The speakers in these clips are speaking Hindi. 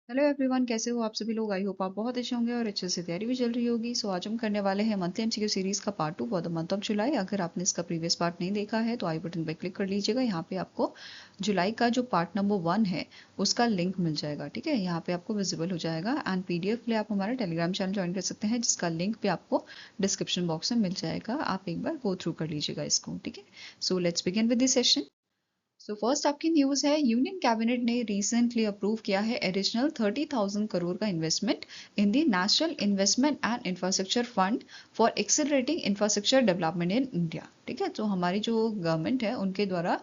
हेलो एवरीवन, कैसे हो आप सभी लोग। आई होप आप बहुत अच्छे होंगे और अच्छे से तैयारी भी चल रही होगी। सो आज हम करने वाले हैं मंथली एमसीक्यू सीरीज का part 2 for the month of July. अगर आपने इसका प्रीवियस पार्ट नहीं देखा है तो आई बटन पे क्लिक कर लीजिएगा। यहाँ पे आपको जुलाई का जो पार्ट नंबर 1 है उसका लिंक मिल जाएगा। ठीक है, यहाँ पे आपको विजिबल हो जाएगा एंड पीडीएफ के लिए आप हमारा टेलीग्राम चैनल ज्वाइन कर सकते हैं, जिसका लिंक भी आपको डिस्क्रिप्शन बॉक्स में मिल जाएगा। आप एक बार गो थ्रू कर लीजिएगा इसको। ठीक है, so let's begin with this session. So first आपकी न्यूज है, यूनियन कैबिनेट ने रिसेंटली अप्रूव किया है एडिशनल 30,000 करोड़ का investment in the national investment and infrastructure fund for accelerating infrastructure development in India. ठीक है, तो हमारी जो गवर्नमेंट है उनके द्वारा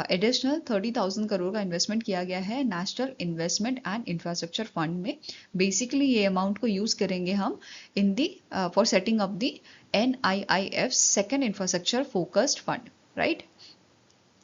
एडिशनल 30,000 करोड़ का इन्वेस्टमेंट किया गया है national investment and infrastructure fund में। बेसिकली ये अमाउंट को यूज करेंगे हम in the for setting up the NIIF second infrastructure focused fund, right.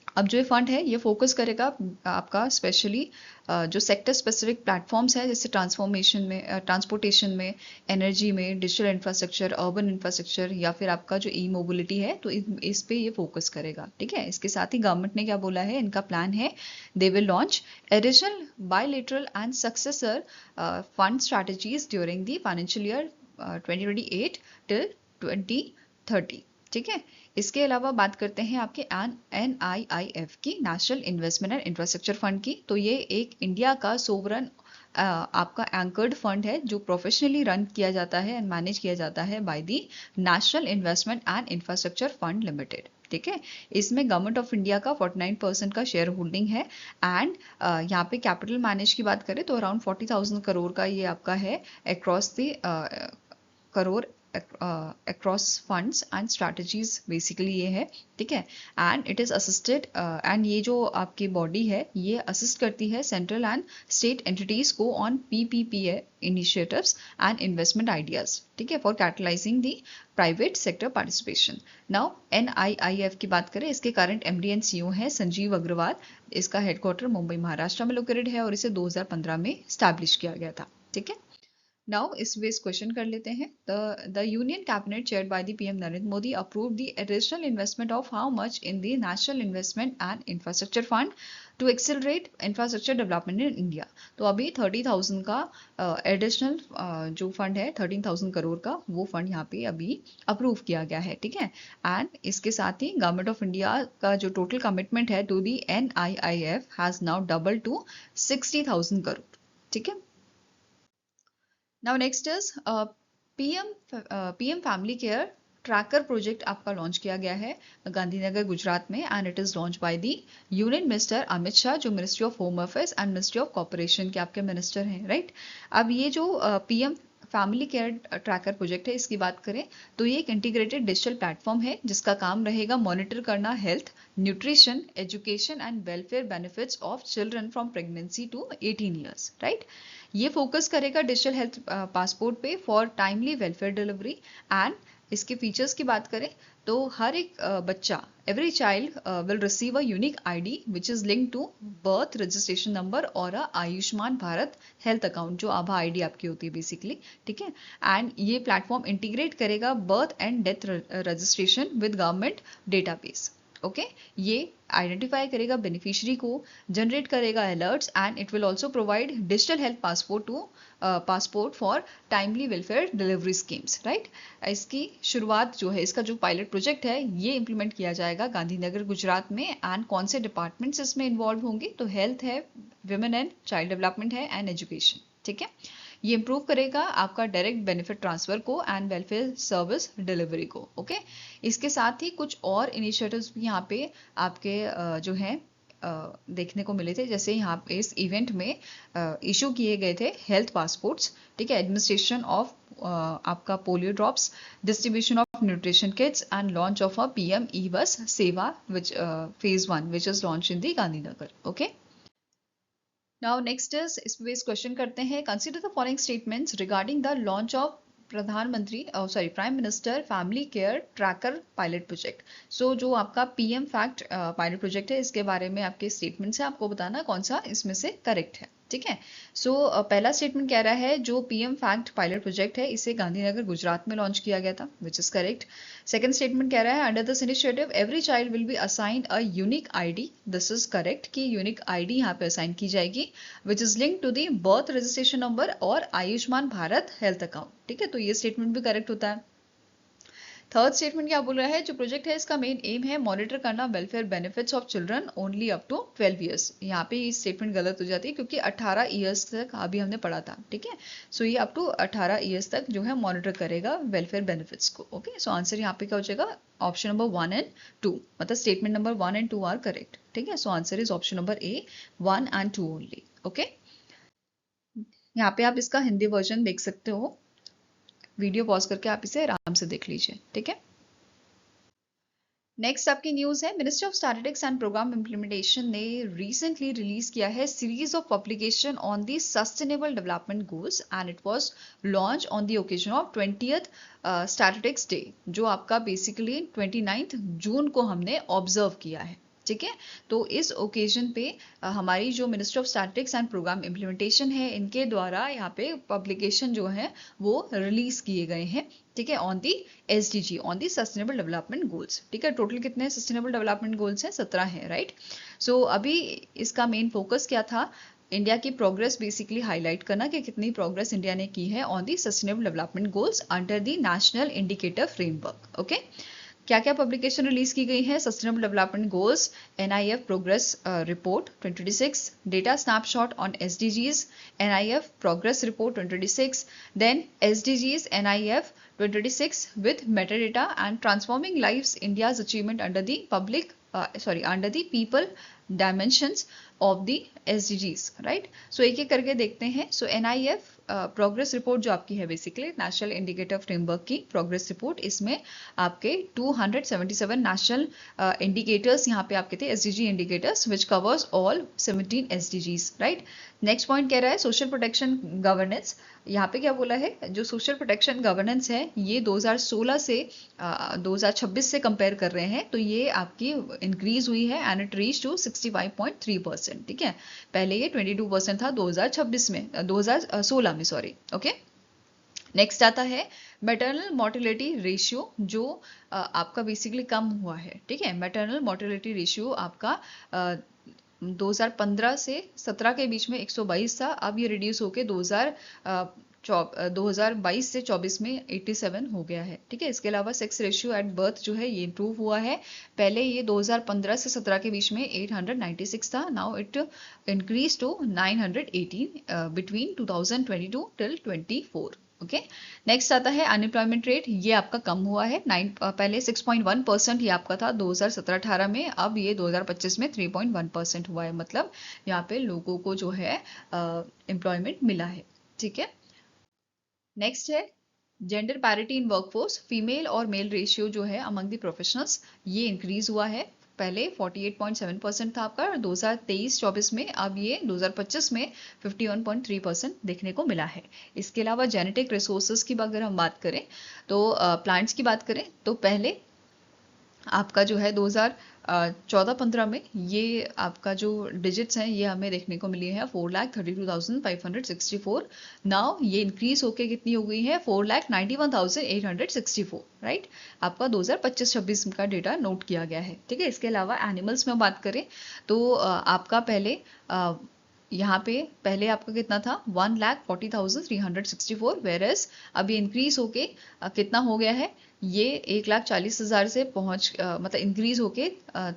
अब जो ये फंड है ये फोकस करेगा आपका स्पेशली जो सेक्टर स्पेसिफिक प्लेटफॉर्म्स है, जैसे ट्रांसफॉर्मेशन में, ट्रांसपोर्टेशन में, एनर्जी में, डिजिटल इंफ्रास्ट्रक्चर, अर्बन इंफ्रास्ट्रक्चर या फिर आपका जो ई मोबिलिटी है, तो इस पे ये फोकस करेगा। ठीक है, इसके साथ ही गवर्नमेंट ने क्या बोला है, इनका प्लान है they will launch additional bilateral and successor fund strategies during the financial year 2028 till 2030। ठीक है, इसके अलावा बात करते हैं आपके NIIF की, national investment and infrastructure fund की। तो ये एक इंडिया का सोवरन आपका एंकर्ड फंड है जो प्रोफेशनली रन किया जाता है एंड मैनेज किया जाता है by the national investment and infrastructure fund limited. ठीक है, इसमें गवर्नमेंट ऑफ इंडिया का 49% का शेयर होल्डिंग है एंड यहाँ पे कैपिटल मैनेज की बात करें तो अराउंड 40,000 करोड़ का ये आपका है across the crore across funds and strategies, basically ये है। ठीक है, and it is assisted and ये जो आपकी बॉडी है ये असिस्ट करती है सेंट्रल एंड स्टेट एंटिटीज को on PPP initiatives and investment ideas. ठीक है, for catalysing the private sector participation. Now NIIF की बात करें, इसके करंट MD एंड CEO है संजीव अग्रवाल। इसका हेडक्वार्टर मुंबई महाराष्ट्र में लोकेटेड है और इसे 2015 में स्टैब्लिश किया गया था। ठीक है, नाउ इस बेस क्वेश्चन कर लेते हैं। The union cabinet chaired by the PM Narendra Modi approve the additional investment of how much in the national investment and infrastructure fund to accelerate infrastructure development in India. तो अभी 30,000 का एडिशनल जो फंड है 13,000 करोड़ का, वो फंड यहाँ पे अभी अप्रूव किया गया है। ठीक है, एंड इसके साथ ही गवर्नमेंट ऑफ इंडिया का जो टोटल कमिटमेंट है to the NIIF has now double to 60,000 crore. ठीक है, now next is PM family care tracker project आपका लॉन्च किया गया है गांधीनगर गुजरात में and it is launch by the union minister Amit Shah, जो ministry of home affairs and ministry of corporation के आपके मिनिस्टर हैं, राइट। अब ये जो PM family care tracker project है, इसकी बात करें तो ये एक इंटीग्रेटेड डिजिटल प्लेटफॉर्म है जिसका काम रहेगा मॉनिटर करना health, nutrition, education and welfare benefits of children from pregnancy to 18 years, right. ये फोकस करेगा डिजिटल हेल्थ पासपोर्ट पे for timely welfare delivery and इसके फीचर्स की बात करें तो हर एक बच्चा, every child will receive a unique ID which is link to birth registration number और a Ayushman Bharat health account, जो आभा ID आपकी होती है बेसिकली। ठीक है, एंड ये प्लेटफॉर्म इंटीग्रेट करेगा birth and death registration with government database. Okay, ये आइडेंटिफाई करेगा बेनिफिशियरी को, जनरेट करेगा alerts and it will also provide digital health passport for timely welfare delivery schemes, right. इसकी शुरुआत जो है, इसका जो पायलट प्रोजेक्ट है ये इंप्लीमेंट किया जाएगा गांधीनगर गुजरात में। एंड कौन से डिपार्टमेंट्स इसमें इन्वॉल्व होंगे, तो हेल्थ है, विमेन एंड चाइल्ड डेवलपमेंट है एंड एजुकेशन। ठीक है, ये इंप्रूव करेगा आपका डायरेक्ट बेनिफिट ट्रांसफर को एंड वेलफेयर सर्विस डिलीवरी को। ओके, इसके साथ ही कुछ और इनिशिएटिव्स भी यहाँ पे आपके जो हैं देखने को मिले थे, जैसे यहाँ पे इस इवेंट में इशू किए गए थे हेल्थ पासपोर्ट्स। ठीक है, एडमिनिस्ट्रेशन ऑफ आपका polio drops, distribution of nutrition kits and launch of a PM E-बस सेवा which phase 1 which is launch in the Gandhinagar. Okay, now next is इस बेस क्वेश्चन करते हैं, consider the following statements regarding the launch of प्रधानमंत्री prime minister family care tracker pilot project. So जो आपका PM फैक्ट पायलट प्रोजेक्ट है, इसके बारे में आपके स्टेटमेंट्स है, आपको बताना कौन सा इसमें से करेक्ट है। ठीक है। सो पहला स्टेटमेंट कह रहा है जो पीएम फैक्ट पायलट प्रोजेक्ट है इसे गांधीनगर गुजरात में लॉन्च किया गया था, which is correct. Second statement कह रहा है under this initiative every child will be assigned a unique ID, this is correct कि यूनिक आईडी यहाँ पे असाइन की जाएगी, which is link to the birth registration number और आयुष्मान भारत हेल्थ अकाउंट। ठीक है, तो ये स्टेटमेंट भी करेक्ट होता है। थर्ड स्टेटमेंट क्या बोल रहा है, जो प्रोजेक्ट है इसका मेन एम है मॉनिटर करना welfare benefits of children only up to 12 years. यहाँ पे ये स्टेटमेंट गलत हो जाती है क्योंकि 18 ईयर्स तक अभी हमने पढ़ा था। ठीक है, सो ये अप टू 18 ईयर्स तक जो है मॉनिटर करेगा वेलफेयर बेनिफिट्स को। ओके, सो आंसर यहाँ पे क्या हो जाएगा, ऑप्शन नंबर 1 एंड 2, मतलब statement number 1 and 2 are correct. ठीक है, so answer is option number A 1 and 2 only. Okay, यहाँ पे आप इसका हिंदी वर्जन देख सकते हो, वीडियो पॉज करके आप इसे आराम से देख लीजिए। ठीक है, नेक्स्ट आपकी न्यूज है, ministry of statistics and programme implementation ने रिसेंटली रिलीज किया है series of publication on the sustainable development goals and it was launch on the occasion of 20th statistics day, जो आपका बेसिकली 29 जून को हमने ऑब्जर्व किया है। ठीक है, तो इस ओकेजन पे हमारी जो ministry of statistics and programme implementation है इनके द्वारा यहाँ पे पब्लिकेशन जो है वो रिलीज किए गए हैं। ठीक है, on the SDG, on the sustainable development goals. ठीक है, टोटल कितने सस्टेनेबल डेवलपमेंट गोल्स हैं, 17 हैं, राइट। सो अभी इसका मेन फोकस क्या था, इंडिया की प्रोग्रेस बेसिकली हाईलाइट करना कि कितनी प्रोग्रेस इंडिया ने की है on the sustainable development goals under the national indicator framework. Okay, क्या क्या पब्लिकेशन रिलीज की गई है, sustainable development goals, NIF progress report 2026, data snapshot on SDGs, NIF progress report 2026, then SDGs NIF 2026 with metadata and transforming lives India's achievement under the under the people dimensions of the SDGs, right? So एक एक करके देखते हैं। So NIF प्रोग्रेस रिपोर्ट जो आपकी है बेसिकली नेशनल इंडिकेटर फ्रेमवर्क की प्रोग्रेस रिपोर्ट, इसमें आपके 277 नेशनल इंडिकेटर्स यहाँ पे आपके थे, SDG indicators which covers all 17 SDGs, right. Next point कह रहा है सोशल प्रोटेक्शन गवर्नेंस। यहाँ पे क्या बोला है, जो सोशल प्रोटेक्शन गवर्नेंस है ये 2016 से 2026 से कंपेयर कर रहे हैं, तो ये आपकी इंक्रीज हुई है एंड इट रीच टू 65.3%। ठीक है, पहले ये 22% था 2026 में 2016 में, सॉरी। ओके, नेक्स्ट आता है मैटरनल मोर्टेलिटी रेशियो, जो आपका बेसिकली कम हुआ है। ठीक है, मैटरनल मोर्टेलिटी रेशियो आपका 2015 से 17 के बीच में 122 था, अब ये रिड्यूस होके 2022 से 24 में 87 हो गया है। ठीक है, इसके अलावा सेक्स रेशियो एट बर्थ जो है ये इंप्रूव हुआ है, पहले ये 2015 से 17 के बीच में 896 था, now it increase to 918 between 2022 till 24। Okay, next आता है अनएम्प्लॉयमेंट रेट, ये आपका कम हुआ है, पहले 6.1% ये आपका था 2017-18 में, अब ये 2025 में 3.1% हुआ है, मतलब यहाँ पे लोगों को जो है एम्प्लॉयमेंट मिला है। ठीक है, नेक्स्ट है gender parity in workforce, female और मेल रेशियो जो है अमंग द प्रोफेशनल्स ये इंक्रीज हुआ है, पहले 48.7% था आपका 2023-24 में, अब ये 2025 में 51.3% देखने को मिला है। इसके अलावा जेनेटिक रिसोर्सेज की अगर हम बात करें तो प्लांट्स की बात करें तो पहले आपका जो है 2014-15 में ये आपका जो डिजिट्स हैं ये हमें देखने को मिली है 4,32,564, नाउ ये इंक्रीज होके कितनी हो गई है 4,91,864, राइट। आपका 2025-26 का डेटा नोट किया गया है। ठीक है, इसके अलावा एनिमल्स में बात करें तो आपका पहले यहाँ पे पहले आपका कितना था 1,40,364, वेरएस अब ये इंक्रीज होके कितना हो गया है, ये 1,40,000 से पहुंच मतलब इंक्रीज होके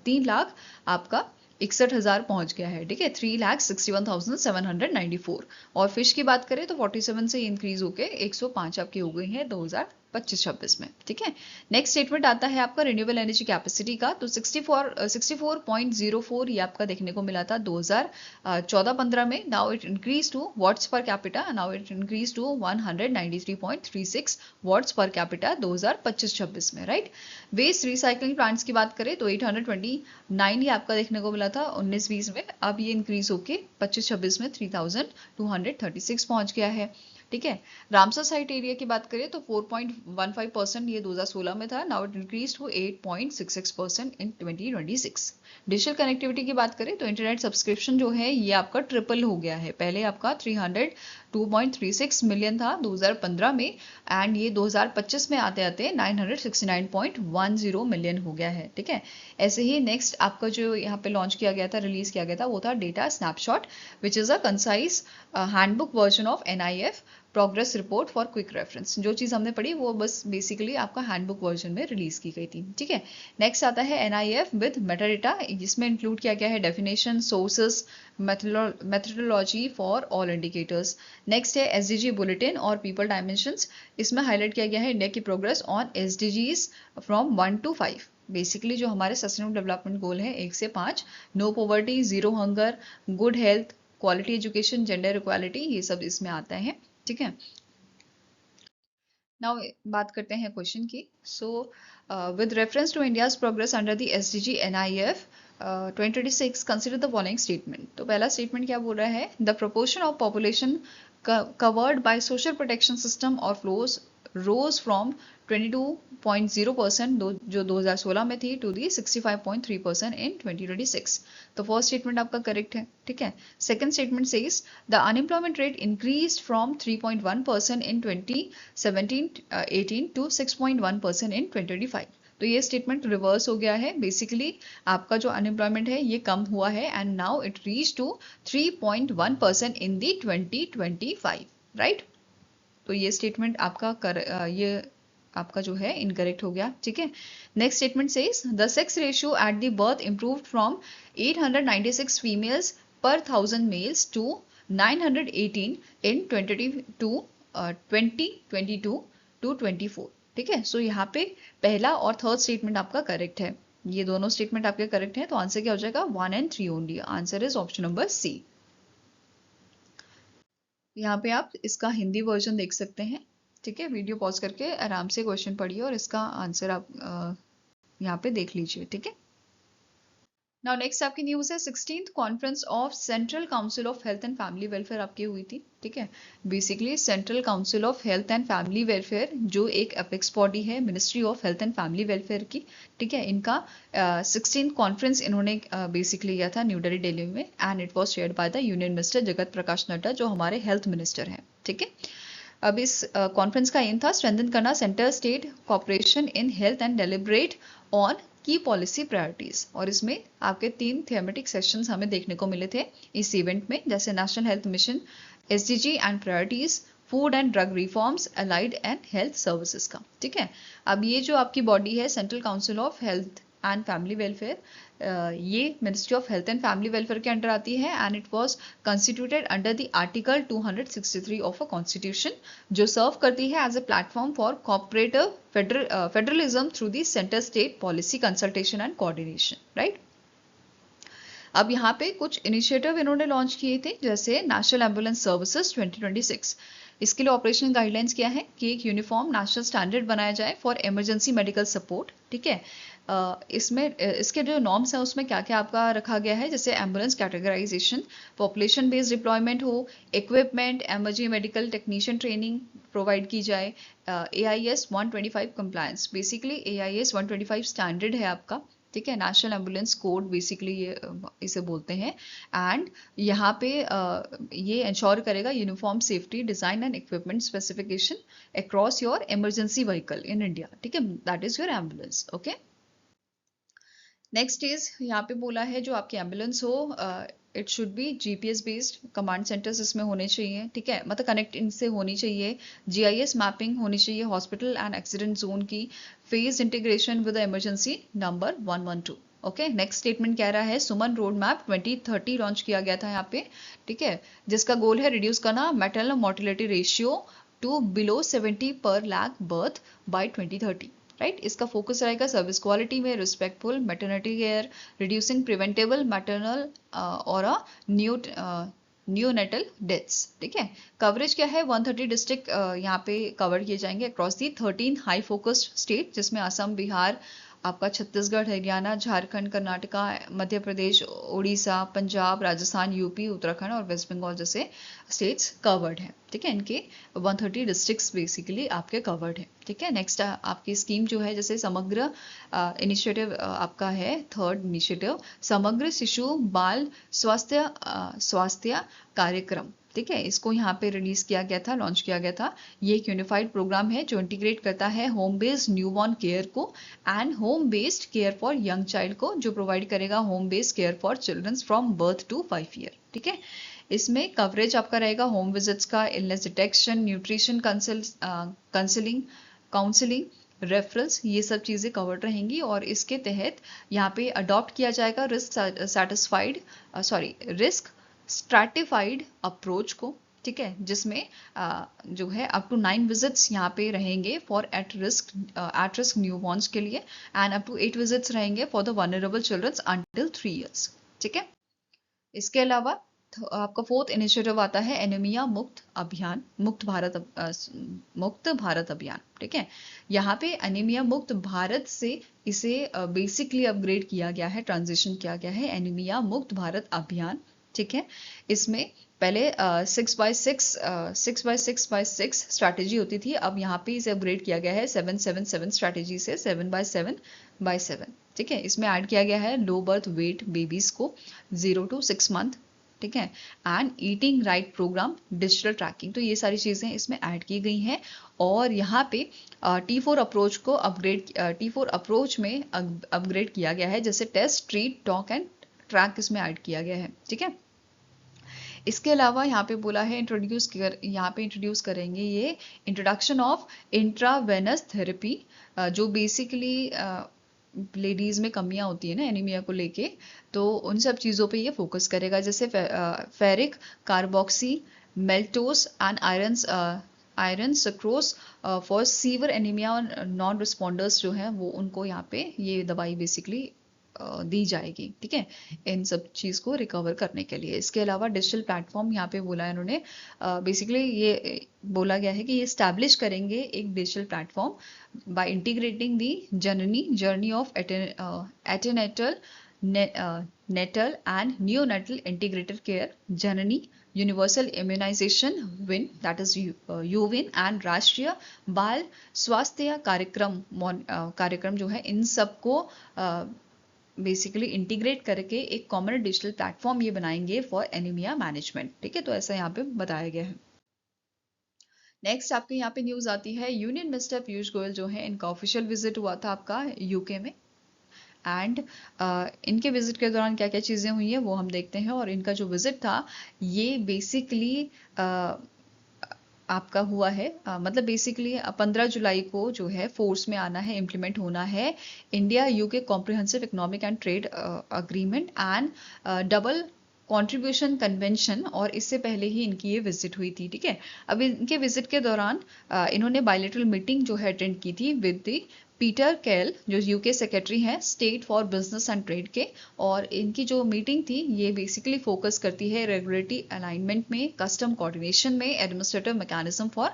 3 लाख आपका 61,000 पहुंच गया है। ठीक है, 3,61,794। और फिश की बात करें तो 47 से इंक्रीज होके 105 आपकी हो गई है 2025-26 में। ठीक है, नेक्स्ट स्टेटमेंट आता है आपका रिन्यूएबल एनर्जी कैपेसिटी का, तो 64.04 ये आपका देखने को मिला था 2014-15 में, now it increase to watts per capita, now it increase to 193.36 watts per capita 2025-26 में, राइट। वेस्ट रिसाइकलिंग प्लांट्स की बात करें तो 829 ये आपका देखने को मिला था 19-20 में, अब ये इंक्रीज होके 25-26 में 3,236 पहुंच गया है। ठीक है। रामसर साइट एरिया की बात करें तो 4.15% ये 2016 में था, now it increase to 8.66% in 2026। Digital connectivity की बात करें तो इंटरनेट सब्सक्रिप्शन जो है ये आपका ट्रिपल हो गया है। पहले आपका 302.36 मिलियन था 2015 में, एंड ये 2025 में आते आते 969.10 मिलियन हो गया है। ठीक है। ऐसे ही नेक्स्ट आपका जो यहाँ पे लॉन्च किया गया था, रिलीज किया गया था, वो था data snapshot, which is a concise handbook version of NIF progress report for quick reference. जो चीज़ हमने पढ़ी वो बस बेसिकली आपका हैंडबुक वर्जन में रिलीज की गई थी। ठीक है। नेक्स्ट आता है NIF विद मेटाडेटा, जिसमें इंक्लूड किया गया है definition, sources, methodology for all indicators. Next है SDG बुलेटिन और पीपल डायमेंशंस। इसमें हाईलाइट किया गया है इंडिया की progress on SDGs from 1 to 5। Basically जो हमारे सस्टेनेबल डेवलपमेंट गोल है 1 से 5, no poverty, zero hunger, good health, quality education, gender equality, ये सब इसमें आता है। ठीक है। नाउ बात करते हैं क्वेश्चन की। So with reference to India's progress under the SDG NIF 2026 consider the following statement. तो पहला स्टेटमेंट क्या बोल रहा है, the proportion of population covered by social protection system और फ्लोज रोज फ्रॉम 22.0% जो 2016 में थी टू दी 65.3% इन 2026। तो फर्स्ट स्टेटमेंट आपका करेक्ट है। ठीक है। Second statement says the unemployment rate increased from 3.1% in 2017-18 to 6.1% in 2025। तो ये स्टेटमेंट रिवर्स हो गया है। बेसिकली आपका जो अनएम्प्लॉयमेंट है ये कम हुआ है, and now it reach to 3.1% in the 2025, right. तो ये स्टेटमेंट आपका ये आपका जो है इनकरेक्ट हो गया। ठीक है। Next statement says the sex ratio at the birth improved from 896 females पर 1000 मेल्स टू 918 इन 2022 टू 24। ठीक है। सो यहाँ पे पहला और थर्ड स्टेटमेंट आपका करेक्ट है। ये दोनों स्टेटमेंट आपके करेक्ट है, तो आंसर क्या हो जाएगा 1 and 3 ओनली। Answer is option number C. यहाँ पे आप इसका हिंदी वर्जन देख सकते हैं। ठीक है। वीडियो पॉज करके आराम से क्वेश्चन पढ़िए और इसका आंसर आप यहाँ पे देख लीजिए। ठीक है। नाउ नेक्स्ट आपकी न्यूज़ है 16th conference of central council of health and family welfare आपकी हुई थी। ठीक है। Basically central council of health and family welfare जो एक अपेक्स बॉडी है ministry of health and family welfare की। ठीक है। इनका 16th कॉन्फ्रेंस इन्होंने बेसिकली किया था न्यू दिल्ली में, and it was shared by the union minister Jagat Prakash Nadda जो हमारे हेल्थ मिनिस्टर हैं। ठीक है। अब इस कॉन्फ्रेंस का एम था स्ट्रेंथन करना centre state cooperation in health and deliberate on की पॉलिसी प्रायोरिटीज। और इसमें आपके 3 थीमेटिक सेशंस हमें देखने को मिले थे इस इवेंट में, जैसे national health mission, SDG and priorities, food and drug reforms, allied and health services का। ठीक है। अब ये जो आपकी बॉडी है central council of health and family welfare, ये ministry of health and family welfare के अंडर आती है, and it was constituted under the article 263 of a constitution, जो सर्व करती है as a platform for cooperative federalism through the centre state policy consultation and coordination, right. अब यहाँ पे कुछ इनिशिएटिव इन्होंने लॉन्च किए थे, जैसे नेशनल एम्बुलेंस सर्विसेज 2026। इसके लिए ऑपरेशनल गाइडलाइंस क्या है कि एक यूनिफॉर्म नेशनल स्टैंडर्ड बनाया जाए फॉर इमरजेंसी मेडिकल सपोर्ट। ठीक है। इसमें इसके जो नॉर्म्स हैं उसमें क्या क्या आपका रखा गया है, जैसे ambulance categorisation, population based deployment हो, equipment, emergency medical technician training provide की जाए, AIS 125 compliance. Basically AIS 125 standard है आपका। ठीक है। नेशनल एम्बुलेंस कोड बेसिकली ये इसे बोलते हैं, एंड यहाँ पे ये इंश्योर करेगा uniform safety design and equipment specification across your emergency vehicle in India. ठीक है। That is your ambulance. Okay. Next is यहाँ पे बोला है जो आपकी एम्बुलेंस हो it should B GPS based, command centres इसमें होने चाहिए। ठीक है। मतलब कनेक्ट इनसे होनी चाहिए, GIS मैपिंग होनी चाहिए हॉस्पिटल एंड एक्सीडेंट जोन की, phase integration with emergency number 112। Okay. Next statement कह रहा है सुमन रोड मैप 2030 लॉन्च किया गया था यहाँ पे। ठीक है। जिसका गोल है रिड्यूस करना maternal mortality ratio two below 70 पर लाख बर्थ बाय 2030, राइट। इसका फोकस रहेगा सर्विस क्वालिटी में, respectful maternity care, reducing preventable maternal और न्यूनेटल डेथ्स। ठीक है। कवरेज क्या है 130 डिस्ट्रिक्ट यहाँ पे कवर किए जाएंगे across the 13 high focused state, जिसमें असम, बिहार, आपका छत्तीसगढ़, हरियाणा, झारखंड, कर्नाटका, मध्य प्रदेश, उड़ीसा, पंजाब, राजस्थान, यूपी, उत्तराखंड और वेस्ट बंगाल जैसे स्टेट्स कवर्ड है। ठीक है, इनके 130 डिस्ट्रिक्ट्स बेसिकली आपके कवर्ड है। ठीक है, नेक्स्ट आपकी स्कीम जो है, जैसे समग्र इनिशिएटिव आपका है, थर्ड इनिशिएटिव समग्र शिशु बाल स्वास्थ्य कार्यक्रम। ठीक है, इसको यहाँ पे रिलीज किया गया था, लॉन्च किया गया था। ये एक यूनिफाइड प्रोग्राम है जो इंटीग्रेट करता है होम बेस्ड न्यूबॉर्न केयर को and home based care for young child को, जो प्रोवाइड करेगा home based care for childrens from birth to 5 year. ठीक है, इसमें कवरेज आपका रहेगा होम विजिट्स का, illness detection, nutrition counselling, referrals, ये सब चीज़ें कवर्ड रहेंगी। और इसके तहत यहाँ पे अडॉप्ट किया जाएगा रिस्क स्ट्रैटिफाइड अप्रोच को। ठीक है, जिसमें जो है अप टू 9 विजिट्स यहाँ पे रहेंगे फॉर एट रिस्क न्यूबॉर्न्स के लिए, एंड अप टू 8 विजिट्स रहेंगे for the vulnerable childrens until 3 years. ठीक है, इसके अलावा आपका फोर्थ इनिशिएटिव आता है एनीमिया मुक्त भारत अभियान। ठीक है, यहाँ पे एनीमिया मुक्त भारत से इसे बेसिकली अपग्रेड किया गया है, ट्रांजिशन किया गया है, एनीमिया मुक्त भारत अभियान। ठीक है, इसमें पहले 6x6 स्ट्रैटेजी होती थी, अब यहाँ पे इसे अपग्रेड किया गया है 777 स्ट्रैटेजी से 7x7x7। ठीक है, इसमें ऐड किया गया है लो बर्थ वेट बेबीज को 0 to 6 मंथ। ठीक है, and eating right programme, digital tracking, तो ये सारी चीज़ें इसमें ऐड की गई हैं। और यहाँ पे T4 अप्रोच को T4 अप्रोच में अपग्रेड किया गया है, जैसे test, treat, talk and track इसमें ऐड किया गया है। ठीक है, इसके अलावा यहाँ पे बोला है यहाँ पे इंट्रोड्यूस करेंगे ये इंट्रोडक्शन ऑफ इंट्रावेनस थेरेपी, जो बेसिकली लेडीज में कमियां होती है ना एनीमिया को लेके, तो उन सब चीज़ों पे ये फोकस करेगा, जैसे ferric carboxymaltose and iron sucrose for severe anaemia और नॉन रिस्पॉन्डर्स जो हैं वो उनको यहाँ पे ये दवाई बेसिकली दी जाएगी। ठीक है, इन सब चीज़ को रिकवर करने के लिए। इसके अलावा डिजिटल प्लेटफॉर्म यहाँ पे बोला है इन्होंने, बेसिकली ये बोला गया है कि ये स्टैब्लिश करेंगे एक digital platform by integrating the Janani journey of antenatal natal and neonatal integrated care, Janani universal immunisation win, that is यूविन, एंड राष्ट्रीय बाल स्वास्थ्य कार्यक्रम जो है, इन सबको बेसिकली इंटीग्रेट करके एक कॉमन डिजिटल प्लेटफॉर्म ये बनाएंगे फॉर एनीमिया मैनेजमेंट। ठीक है, तो ऐसा यहाँ पे बताया गया है। नेक्स्ट आपके यहाँ पे न्यूज आती है यूनियन मिनिस्टर पीयूष गोयल जो है, इनका ऑफिशियल विजिट हुआ था आपका यूके में, एंड इनके विजिट के दौरान क्या क्या चीज़ें हुई हैं वो हम देखते हैं। और इनका जो विजिट था ये बेसिकली आपका हुआ है, मतलब बेसिकली 15 जुलाई को जो है फोर्स में आना है, इम्प्लीमेंट होना है India UK comprehensive economic and trade agreement and double contribution convention, और इससे पहले ही इनकी ये विजिट हुई थी। ठीक है, अब इनके विजिट के दौरान इन्होंने बायलैटरल मीटिंग जो है अटेंड की थी विद द पीटर केल जो यूके सेक्रेटरी हैं state for business and trade के, और इनकी जो मीटिंग थी ये बेसिकली फोकस करती है रेगुलेटरी अलाइनमेंट में, कस्टम कोऑर्डिनेशन में, administrative mechanism for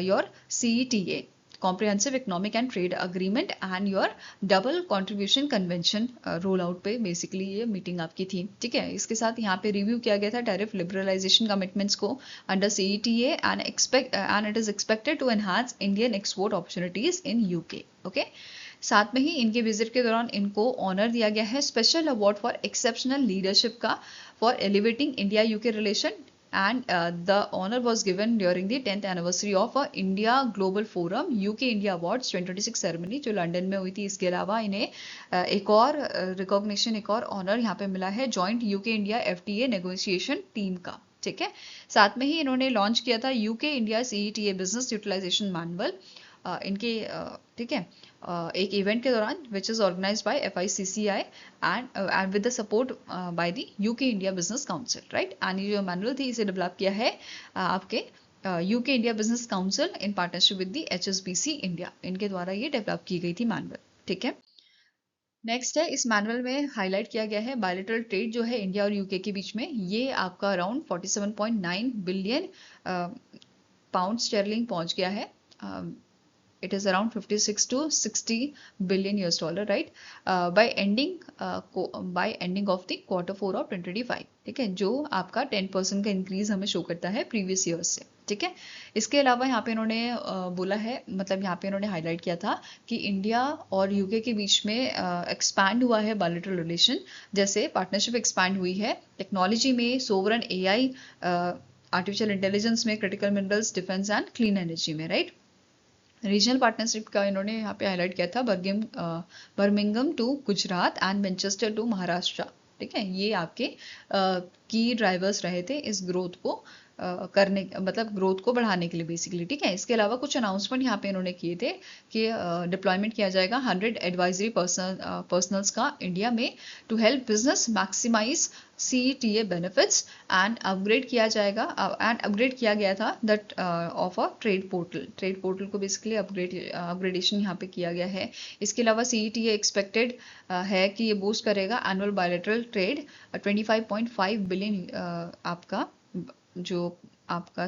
your CETA comprehensive economic and trade agreement and your double contribution convention roll out पे बेसिकली ये मीटिंग आपकी थी। ठीक है, इसके साथ यहाँ पे रिव्यू किया गया था टैरिफ लिबरलाइजेशन कमिटमेंट्स को under CETA and it is expected to enhance Indian export opportunities in UK. Okay, साथ में ही इनके विजिट के दौरान इनको ऑनर दिया गया है special award for exceptional leadership का for elevating India UK relation, and the honor was given during the 10th anniversary of India Global Forum UK India Awards 2026 ceremony जो लंदन में हुई थी। इसके अलावा इन्हें एक और रिकॉग्निशन, एक और ऑनर यहाँ पे मिला है joint UK India FTA negotiation team का। ठीक है, साथ में ही इन्होंने लॉन्च किया था UK India CETA business utilisation manual इनके, ठीक है, एक इवेंट के दौरान which is organised by FICCI and with the support by the UK India business council, right. And ये जो मैनुअल थी इसे डेवलप किया है आपके UK India business council in partnership with the HSBC India, इनके द्वारा ये डेवलप की गई थी मैनुअल। ठीक है, नेक्स्ट है इस मैनुअल में हाईलाइट किया गया है बायलैटरल ट्रेड जो है इंडिया और यूके के बीच में, ये आपका अराउंड 47.9 बिलियन पाउंड स्टर्लिंग पहुंच गया है It is around 56 to 60 billion US dollar, right? By ending of the Q4 of 2025, ठीक है, जो आपका 10% का इंक्रीज हमें शो करता है प्रीवियस ईयर से, ठीक है। इसके अलावा यहाँ पे इन्होंने बोला है, मतलब यहाँ पे इन्होंने हाईलाइट किया था कि इंडिया और यूके के बीच में एक्सपैंड हुआ है बायलैटरल रिलेशन, जैसे पार्टनरशिप एक्सपैंड हुई है टेक्नोलॉजी में, सोवरन एआई, आर्टिफिशियल इंटेलिजेंस में, critical minerals, defence and clean energy में, राइट। रीजनल पार्टनरशिप का इन्होंने यहाँ पे हाईलाइट किया था, Birmingham to Gujarat and Manchester to Maharashtra, ठीक है। ये आपके की ड्राइवर्स रहे थे इस ग्रोथ को करने, मतलब ग्रोथ को बढ़ाने के लिए बेसिकली, ठीक है। इसके अलावा कुछ अनाउंसमेंट यहाँ पे इन्होंने किए थे कि डिप्लॉयमेंट किया जाएगा 100 एडवाइजरी पर्सनल्स का इंडिया में to help business maximise CETA benefits, and upgrade किया जाएगा, एंड अपग्रेड किया गया था that of a trade portal को बेसिकली अपग्रेडेशन यहाँ पे किया गया है। इसके अलावा CETA एक्सपेक्टेड है कि ये बूस्ट करेगा एनुअल बायलैटरल ट्रेड 25.5 बिलियन आपका जो आपका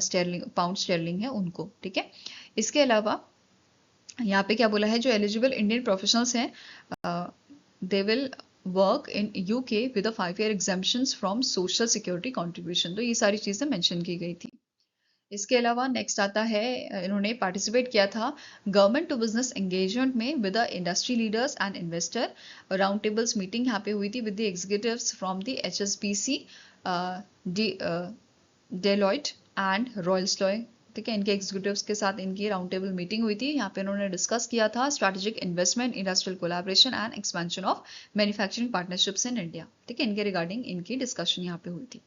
पाउंड स्टर्लिंग है उनको, ठीक है। इसके अलावा यहाँ पे क्या बोला है, जो एलिजिबल इंडियन प्रोफेशनल्स हैं they will work in UK with 5-year exemptions from social security contribution, तो ये सारी चीजें मेंशन की गई थी। इसके अलावा नेक्स्ट आता है, इन्होंने पार्टिसिपेट किया था गवर्नमेंट टू बिजनेस एंगेजमेंट में with the industry leaders and investor, round tables meeting यहाँ पे हुई थी with the executives from the HSBC, Deloitte and Royals Loy, ठीक है। इनके एग्जीक्यूटिव्स के साथ इनकी राउंड टेबल मीटिंग हुई थी। यहाँ पे उन्होंने डिस्कस किया था strategic investment, industrial collaboration and expansion of manufacturing partnerships in India, ठीक है। इनके रिगार्डिंग इनकी डिस्कशन यहाँ पे हुई थी।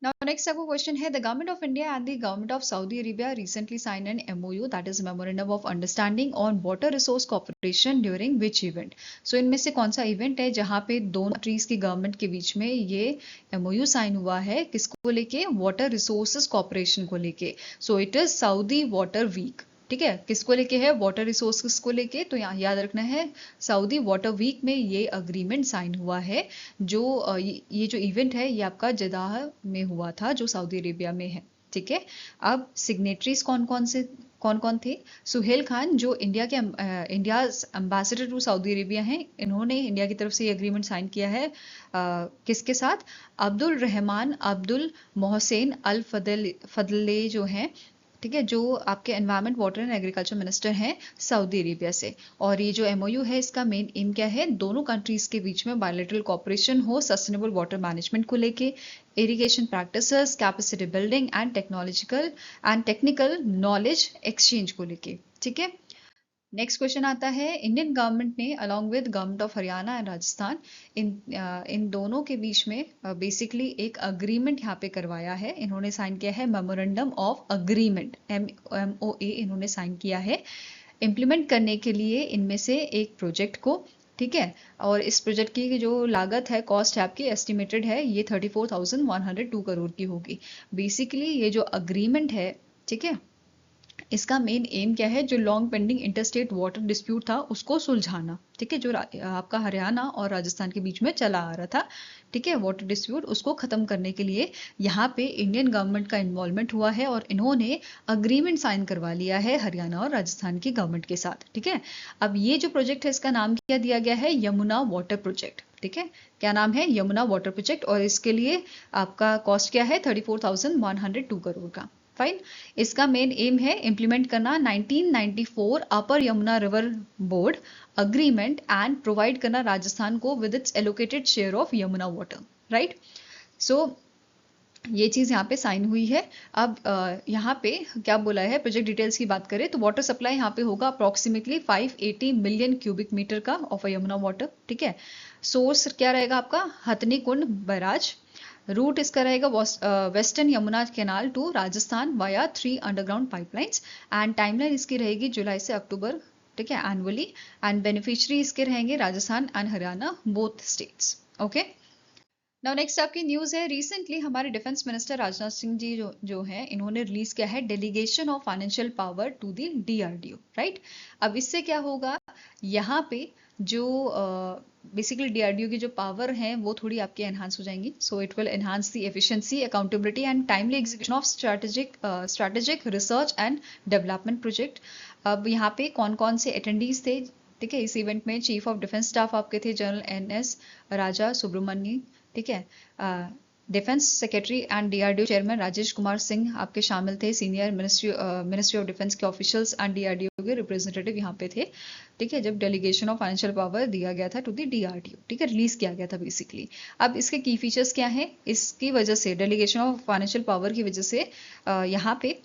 Now, next आपको क्वेश्चन है, the government of India and the government of Saudi Arabia recently signed an MOU, that is memorandum of understanding on water resource cooperation during which event? So इनमें से कौन सा इवेंट है जहाँ पे दोनों कंट्रीज की गवर्नमेंट के बीच में ये MOU साइन हुआ है, किसको लेके, वाटर रिसोर्सेज कॉपरेशन को लेके। So it is Saudi water week, ठीक है। किसको लेके है, वाटर रिसोर्सेज को लेके, तो यहाँ याद रखना है सऊदी वाटर वीक में ये अग्रीमेंट साइन हुआ है। जो ये जो इवेंट है ये आपका जदाह में हुआ था, जो सऊदी अरेबिया में है, ठीक है। अब सिग्नेटरीज कौन कौन थे, सुहेल खान जो India India ambassador to Saudi Arabia हैं, इन्होंने इंडिया की तरफ से ये एग्रीमेंट साइन किया है, किसके साथ, अब्दुल रहमान अब्दुल मोहसेन अल फदले जो हैं, ठीक है, जो आपके environment, water and agriculture minister हैं सऊदी अरेबिया से। और ये जो MOU है इसका मेन एम क्या है, दोनों कंट्रीज के बीच में बायलैटरल कॉपरेशन हो सस्टेनेबल वाटर मैनेजमेंट को लेके, irrigation practices, capacity building and technical knowledge exchange को लेके, ठीक है। नेक्स्ट क्वेश्चन आता है, इंडियन गवर्नमेंट ने along with government of Haryana and Rajasthan इन दोनों के बीच में बेसिकली एक अग्रीमेंट यहाँ पे करवाया है। इन्होंने साइन किया है मेमोरेंडम ऑफ अग्रीमेंट, MOA इन्होंने साइन किया है इम्प्लीमेंट करने के लिए इनमें से एक प्रोजेक्ट को, ठीक है। और इस प्रोजेक्ट की जो लागत है, कॉस्ट है आपकी एस्टिमेटेड है, ये 34,102 करोड़ की होगी। बेसिकली ये जो अग्रीमेंट है, ठीक है, इसका मेन एम क्या है, जो long pending interstate water dispute था उसको सुलझाना, ठीक है, जो आपका हरियाणा और राजस्थान के बीच में चला आ रहा था, ठीक है, वाटर डिस्प्यूट, उसको खत्म करने के लिए यहाँ पे इंडियन गवर्नमेंट का इन्वॉल्वमेंट हुआ है और इन्होंने अग्रीमेंट साइन करवा लिया है हरियाणा और राजस्थान की गवर्नमेंट के साथ, ठीक है। अब ये जो प्रोजेक्ट है इसका नाम क्या दिया गया है, यमुना वाटर प्रोजेक्ट, ठीक है। क्या नाम है, यमुना वाटर प्रोजेक्ट, और इसके लिए आपका कॉस्ट क्या है, 34,102 करोड़ का। फाइन, इसका मेन एम है इंप्लीमेंट करना 1994 upper Yamuna river board agreement and provide करना राजस्थान को with its allocated share of Yamuna water, right. So ये चीज यहाँ पे साइन हुई है। अब यहाँ पे क्या बोला है, प्रोजेक्ट डिटेल्स की बात करें तो वाटर सप्लाई यहाँ पे होगा अप्रोक्सीमेटली 580 मिलियन क्यूबिक मीटर का ऑफ यमुना वाटर, ठीक है। सोर्स क्या रहेगा आपका, हथनी कुंड बैराज, रूट इसका रहेगा western Yamuna canal to Rajasthan via 3 underground pipelines, and timeline इसकी रहेगी जुलाई से अक्टूबर, ठीक है, एनुअली, एंड बेनिफिशियरी इसके रहेंगे Rajasthan and Haryana both states, okay. Now next आपकी न्यूज है, रिसेंटली हमारे डिफेंस मिनिस्टर राजनाथ सिंह जी जो है, इन्होंने रिलीज किया है delegation of financial power to the DRDO, right. अब इससे क्या होगा, यहाँ पे जो बेसिकली DRDO की जो पावर है वो थोड़ी आपकी एनहांस हो जाएंगी। So it will enhance the efficiency, accountability and timely execution of strategic research and development project, अब यहाँ पे कौन कौन से अटेंडीज थे, ठीक है, इस इवेंट में चीफ ऑफ डिफेंस स्टाफ आपके थे जनरल NS राजा सुब्रमण्यम, ठीक है, defence secretary and DRDO chairman Rajesh Kumar Singh आपके शामिल थे, सीनियर मिनिस्ट्री ऑफ डिफेंस के ऑफिशियल्स एंड DRDO के रिप्रेजेंटेटिव यहाँ पे थे, ठीक है, जब डेलीगेशन ऑफ फाइनेंशियल पावर दिया गया था टू दी DRDO, ठीक है, रिलीज किया गया था बेसिकली। अब इसके की फीचर्स क्या है, इसकी वजह से डेलीगेशन ऑफ फाइनेंशियल पावर की वजह से यहाँ पे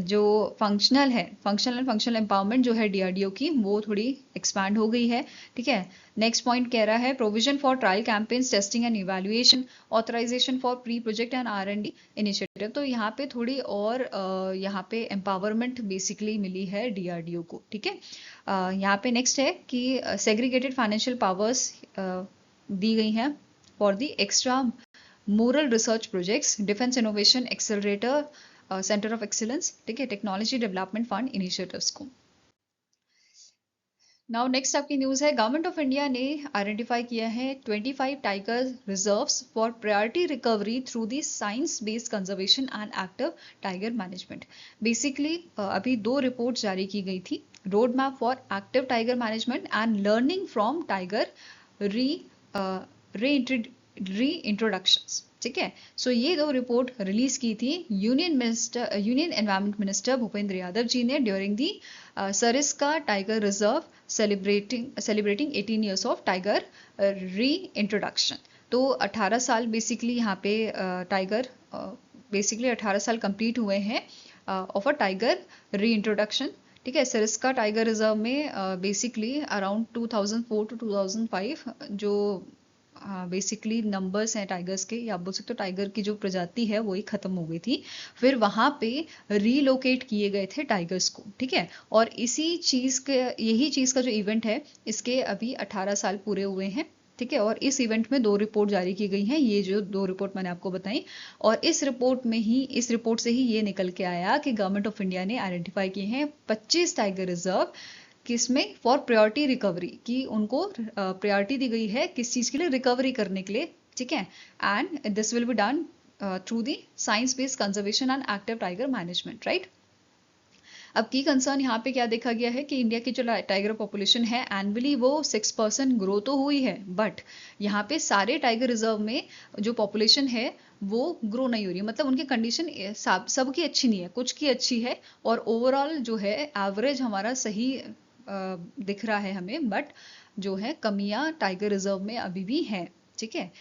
जो फंक्शनल एम्पावरमेंट जो है DRDO की, वो थोड़ी एक्सपैंड हो गई है, ठीक है। नेक्स्ट पॉइंट कह रहा है provision for trial campaigns, testing and evaluation, authorisation for pre project and R&D initiative. तो यहाँ पे थोड़ी और यहाँ पे एम्पावरमेंट बेसिकली मिली है DRDO को, ठीक है। यहाँ पे नेक्स्ट है कि सेग्रीगेटेड फाइनेंशियल पावर्स दी गई हैं for the extra moral research projects, defence innovation accelerator centre of excellence, ठीक है, टेक्नोलॉजी डेवलपमेंट फंड इनिशिएटिव्स को। नाउ नेक्स्ट आपकी न्यूज है, गवर्नमेंट ऑफ इंडिया ने आइडेंटिफाई किया है 25 tiger reserves for priority recovery through the science based conservation and active tiger management. Basically अभी 2 रिपोर्ट जारी की गई थी, road map for active tiger management and learning from tiger री इंट्रोडक्शंस, ठीक है। सो ये 2 रिपोर्ट रिलीज की थी union environment minister Bhupender Yadav ji ने during the Sariska tiger reserve celebrating 18 years of tiger reintroduction. तो 18 साल बेसिकली यहाँ पे टाइगर बेसिकली 18 साल कंप्लीट हुए हैं ऑफ अ टाइगर री इंट्रोडक्शन, ठीक है। सरिस्का टाइगर रिजर्व में बेसिकली अराउंड 2004 टू 2005 जो बेसिकली नंबर्स हैं टाइगर्स के, या आप बोल सकते हो टाइगर की जो प्रजाति है वही खत्म हो गई थी, फिर वहां पे रीलोकेट किए गए थे टाइगर्स को, ठीक है। और यही चीज का जो इवेंट है, इसके अभी 18 साल पूरे हुए हैं, ठीक है। और इस इवेंट में 2 रिपोर्ट जारी की गई हैं, ये जो 2 रिपोर्ट मैंने आपको बताई, और इस रिपोर्ट से ही ये निकल के आया कि गवर्नमेंट ऑफ इंडिया ने आइडेंटिफाई किए हैं 25 टाइगर रिजर्व, किसमें फॉर प्रायोरिटी रिकवरी, कि उनको प्रायोरिटी दी गई है किस चीज के लिए, रिकवरी करने के लिए, ठीक है। And this will be done through the science based conservation and active tiger management, right. अब की कंसर्न यहाँ पे क्या देखा गया है कि इंडिया की जो टाइगर पॉपुलेशन है एनुअली वो 6% ग्रो तो हुई है, बट यहाँ पे सारे टाइगर रिजर्व में जो पॉपुलेशन है वो ग्रो नहीं हो रही है, मतलब उनकी कंडीशन सबकी अच्छी नहीं है, कुछ की अच्छी है, और ओवरऑल जो है एवरेज हमारा सही दिख रहा है हमें, बट जो है कमियां टाइगर रिजर्व में अभी भी हैं, ठीक है।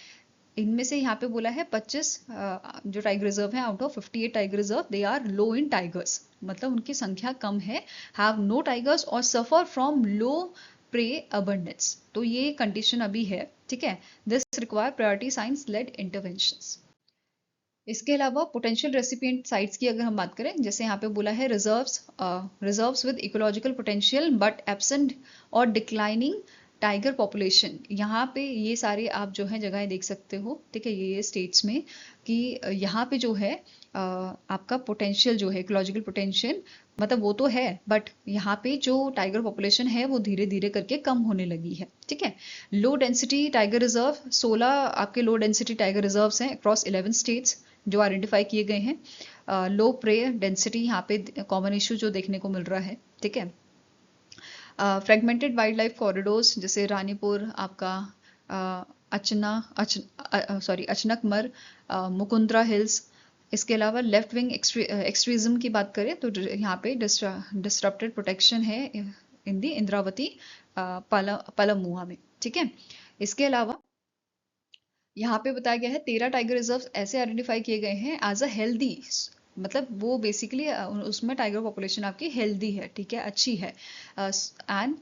इनमें से यहाँ पे बोला है 25 जो टाइगर रिजर्व है out of 58 tiger reserve they are low in tigers, मतलब उनकी संख्या कम है, हैव नो टाइगर्स और suffer from low prey abundance, तो ये कंडीशन अभी है, ठीक है। This require priority science led interventions. इसके अलावा पोटेंशियल रेसिपिएंट साइट्स की अगर हम बात करें, जैसे यहाँ पे बोला है reserves with ecological potential but absent और डिक्लाइनिंग टाइगर पॉपुलेशन, यहाँ पे ये सारे आप जो है जगहें देख सकते हो, ठीक है, ये स्टेट्स में, कि यहाँ पे जो है आपका पोटेंशियल जो है इकोलॉजिकल पोटेंशियल, मतलब वो तो है, बट यहाँ पे जो टाइगर पॉपुलेशन है वो धीरे धीरे करके कम होने लगी है, ठीक है। लो डेंसिटी टाइगर रिजर्व 16 आपके लो डेंसिटी टाइगर रिजर्व्स हैं अक्रॉस 11 स्टेट्स जो आइडेंटिफाई किए गए हैं। लो प्रे डेंसिटी यहाँ पे कॉमन इशू जो देखने को मिल रहा है, ठीक है। फ्रेगमेंटेड वाइल्ड लाइफ कॉरिडोर्स जैसे रानीपुर आपका अचनकमर, मुकुंदरा हिल्स। इसके अलावा लेफ्ट विंग एक्सट्रीज्म की बात करें तो यहाँ पे डिस्टरप्टेड प्रोटेक्शन है इन दी इंद्रावती पलामुआ में, ठीक है। इसके अलावा यहाँ पे बताया गया है 13 टाइगर रिजर्व ऐसे आइडेंटिफाई किए गए हैं एज अ हेल्दी, मतलब वो बेसिकली उसमें टाइगर पॉपुलेशन आपकी हेल्दी है, ठीक है, अच्छी है, and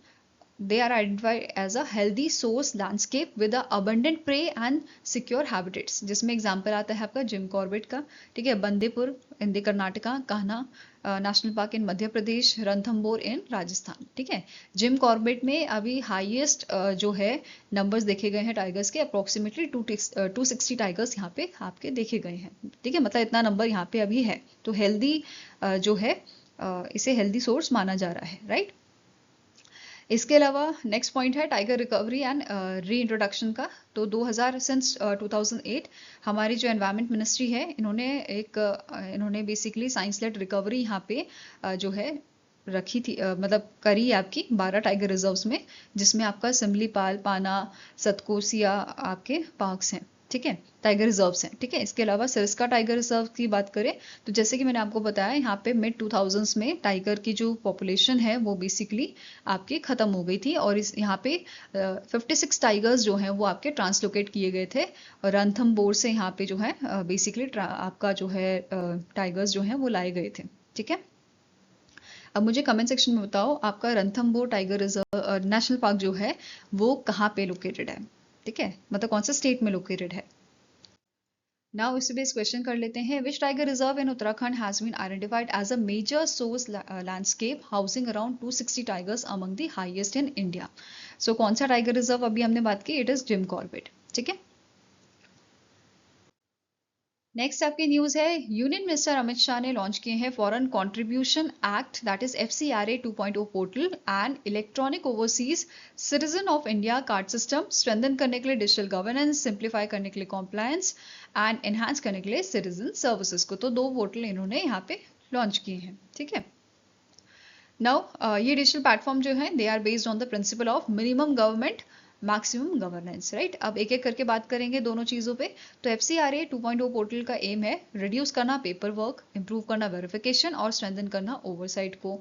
they are identified as a healthy source landscape with a abundant prey and secure habitats, जिसमें एग्जाम्पल आता है आपका जिम कॉर्बेट का, ठीक है, Bandipur in the Karnataka, Kanha national park in Madhya Pradesh, Ranthambore in Rajasthan, ठीक है। जिम कॉर्बेट में अभी हाईएस्ट जो है नंबर्स देखे गए हैं टाइगर्स के, अप्रोक्सीमेटली 260 टाइगर्स यहाँ पे आपके देखे गए हैं, ठीक है, मतलब इतना नंबर यहाँ पे अभी है, तो हेल्दी जो है इसे हेल्दी सोर्स माना जा रहा है, राइट। इसके अलावा नेक्स्ट पॉइंट है tiger recovery and re introduction का। तो 2008 हमारी जो एनवायरमेंट मिनिस्ट्री है, इन्होंने बेसिकली साइंस लेड रिकवरी यहाँ पे जो है रखी थी, मतलब करी आपकी 12 टाइगर रिजर्व्स में, जिसमें आपका सिमलीपाल, पाना, सतकोसिया आपके पार्क्स हैं, ठीक है, टाइगर रिजर्व्स हैं, ठीक है। इसके अलावा सिरस्का टाइगर रिजर्व की बात करें तो जैसे कि मैंने आपको बताया, यहाँ पे मिड 2000s में टाइगर की जो पॉपुलेशन है वो बेसिकली आपकी खत्म हो गई थी, और इस यहाँ पे 56 टाइगर्स जो हैं वो आपके ट्रांसलोकेट किए गए थे, और रणथंबोर से यहाँ पे जो है बेसिकली आपका जो है टाइगर्स जो हैं वो लाए गए थे, ठीक है। अब मुझे कमेंट सेक्शन में बताओ, आपका Ranthambore tiger reserve national park जो है वो कहाँ पे लोकेटेड है, ठीक है, मतलब कौन सा स्टेट में लोकेटेड है। नाउ इस बेस क्वेश्चन कर लेते हैं, which tiger reserve in Uttarakhand has been identified as a major source landscape housing around 260 tigers among the highest in India. So कौन सा टाइगर रिजर्व अभी हमने बात की, इट इज जिम कॉर्बेट, ठीक है। नेक्स्ट आपकी न्यूज है, यूनियन मिनिस्टर अमित शाह ने लॉन्च किए हैं foreign contribution act, that is FCRA 2.0 portal and electronic overseas citizen of India card system, strengthen करने के लिए डिजिटल गवर्नेंस, सिंप्लीफाई करने के लिए कॉम्प्लायंस एंड एनहांस करने के लिए सिटीजन सर्विसेज को। तो 2 पोर्टल इन्होंने यहाँ पे लॉन्च किए हैं, ठीक है। नाउ ये डिजिटल प्लेटफॉर्म जो है they are based on the principle of minimum government maximum governance, right. अब एक एक करके बात करेंगे दोनों चीज़ों पे। तो FCRA 2.0 पोर्टल का एम है रिड्यूस करना पेपर वर्क, इंप्रूव करना वेरिफिकेशन और स्ट्रेंथन करना ओवरसाइट को।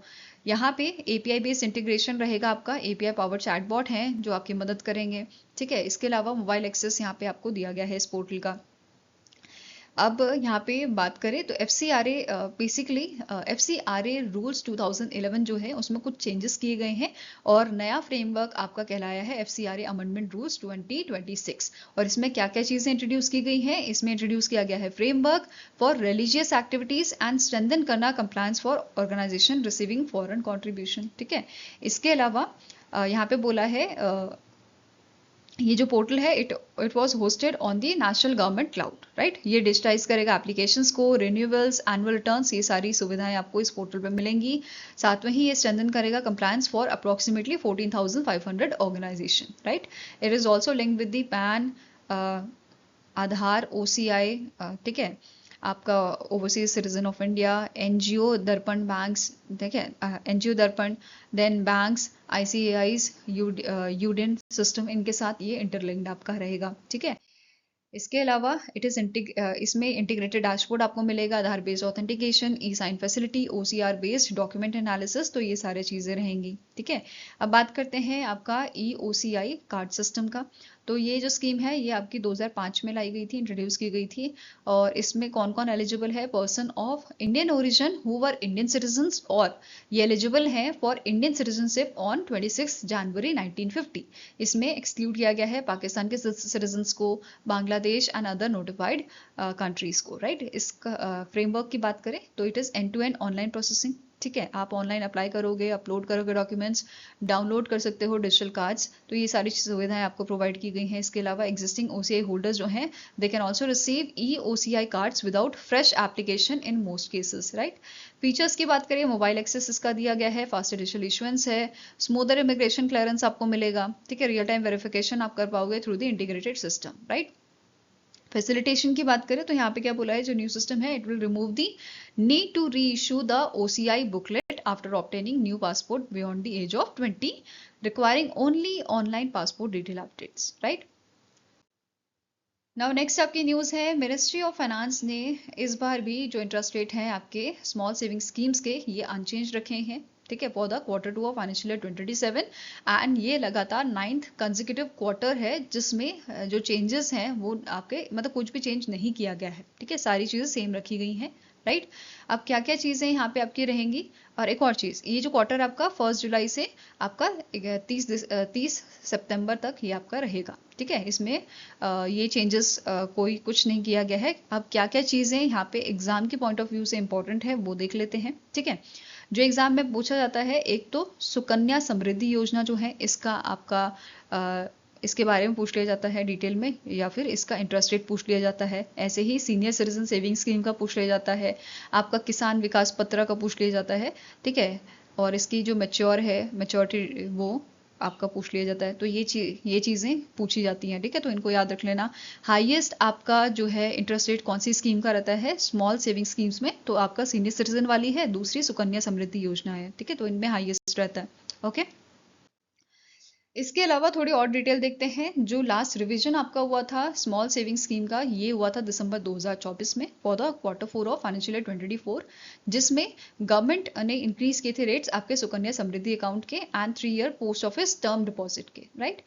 यहाँ पे API बेस्ड इंटीग्रेशन रहेगा, आपका API पावर चैटबॉट हैं जो आपकी मदद करेंगे, ठीक है। इसके अलावा मोबाइल एक्सेस यहाँ पे आपको दिया गया है इस पोर्टल का। अब यहाँ पे बात करें तो FCRA बेसिकली FCRA रूल्स 2011 जो है उसमें कुछ चेंजेस किए गए हैं, और नया फ्रेमवर्क आपका कहलाया है FCRA अमेंडमेंट रूल्स 2026। और इसमें क्या क्या चीज़ें इंट्रोड्यूस की गई हैं, इसमें इंट्रोड्यूस किया गया है framework for religious activities and strengthen करना compliance for organisation receiving foreign contribution, ठीक है। इसके अलावा यहाँ पे बोला है ये जो पोर्टल है it was hosted on the national government cloud, right. ये डिजिटाइज करेगा एप्लीकेशंस को, रिन्यूएबल्स, एनुअल रिटर्न्स, ये सारी सुविधाएं आपको इस पोर्टल पे मिलेंगी। साथ में ही ये स्ट्रेंथन करेगा compliance for approximately 14,500 organisation, right. It is also linked with the PAN, Aadhaar, OCI, ठीक है, आपका overseas citizen of India, NGO Darpan banks, ठीक है, NGO Darpan, then banks, ICAIs, UDIN system, इनके साथ ये इंटरलिंक्ड आपका रहेगा, ठीक है। इसके अलावा इसमें इंटीग्रेटेड डैशबोर्ड आपको मिलेगा, आधार बेस्ड ऑथेंटिकेशन, E-साइन facility, OCR based document analysis, तो ये सारी चीज़ें रहेंगी, ठीक है। अब बात करते हैं आपका EOCI कार्ड सिस्टम का। तो ये जो स्कीम है ये आपकी 2005 में लाई गई थी, इंट्रोड्यूस की गई थी, और इसमें कौन कौन एलिजिबल है, person of Indian origin who were Indian citizens, और ये एलिजिबल हैं फॉर इंडियन सिटीजनशिप ऑन 26 जनवरी 1950। इसमें एक्सक्लूड किया गया है पाकिस्तान के सिटीजन्स को, Bangladesh and other notified countries को, राइट। इसका फ्रेमवर्क की बात करें तो it is end to end online processing, ठीक है। आप ऑनलाइन अप्लाई करोगे, अपलोड करोगे डॉक्यूमेंट्स, डाउनलोड कर सकते हो डिजिटल कार्ड्स, तो ये सारी सुविधाएं आपको प्रोवाइड की गई हैं। इसके अलावा एग्जिस्टिंग OCI होल्डर्स जो हैं they can also receive EOCI cards without fresh application in most cases, right. Features की बात करें, मोबाइल एक्सेस इसका दिया गया है, फास्टर डिजिटल इशुएंस है, स्मूदर इमिग्रेशन क्लियरेंस आपको मिलेगा, ठीक है, रियल टाइम वेरिफिकेशन आप कर पाओगे through the integrated system, right. Facilitation की बात करें तो यहाँ पे क्या बोला है, जो न्यू सिस्टम है it will remove the need to reissue the OCI booklet after obtaining new passport beyond the age of 20, requiring only online passport detail updates, right. Now next आपकी न्यूज़ है, मिनिस्ट्री ऑफ फाइनेंस ने इस बार भी जो इंटरेस्ट रेट हैं आपके स्मॉल सेविंग स्कीम्स के ये अनचेंज रखे हैं, ठीक है, for the Q2 of financial year 2027, and ये लगातार 9th कंसेक्यूटिव क्वार्टर है जिसमें जो चेंजेस हैं वो आपके मतलब कुछ भी चेंज नहीं किया गया है, ठीक है, सारी चीज़ें सेम रखी गई हैं, राइट। अब क्या क्या चीज़ें यहाँ पे आपकी रहेंगी, और एक और चीज़, ये जो क्वार्टर आपका 1 जुलाई से आपका 30 सितंबर तक ये आपका रहेगा, ठीक है। इसमें ये चेंजेस कोई कुछ नहीं किया गया है। अब क्या क्या चीज़ें यहाँ पे एग्जाम के पॉइंट ऑफ व्यू से इंपॉर्टेंट है वो देख लेते हैं, ठीक है। जो एग्जाम में पूछा जाता है, एक तो सुकन्या समृद्धि योजना जो है इसका आपका इसके बारे में पूछ लिया जाता है डिटेल में, या फिर इसका इंटरेस्ट रेट पूछ लिया जाता है। ऐसे ही सीनियर सिटीजन सेविंग स्कीम का पूछ लिया जाता है, आपका किसान विकास पत्र का पूछ लिया जाता है, ठीक है। और इसकी जो मैच्योरिटी वो आपका पूछ लिया जाता है, तो ये चीजें पूछी जाती हैं, ठीक है, तो इनको याद रख लेना। हाईएस्ट आपका जो है इंटरेस्ट रेट कौन सी स्कीम का रहता है स्मॉल सेविंग स्कीम्स में, तो आपका सीनियर सिटीजन वाली है, दूसरी सुकन्या समृद्धि योजना है, ठीक है, तो इनमें हाईएस्ट रहता है। ओके, इसके अलावा थोड़ी और डिटेल देखते हैं। जो लास्ट रिवीजन आपका हुआ था स्मॉल सेविंग स्कीम का, ये हुआ था दिसंबर 2024 में for the Q4 of financial year 2024, जिसमें गवर्नमेंट ने इंक्रीज किए थे रेट्स आपके सुकन्या समृद्धि अकाउंट के and 3 year post office term deposit के, राइट।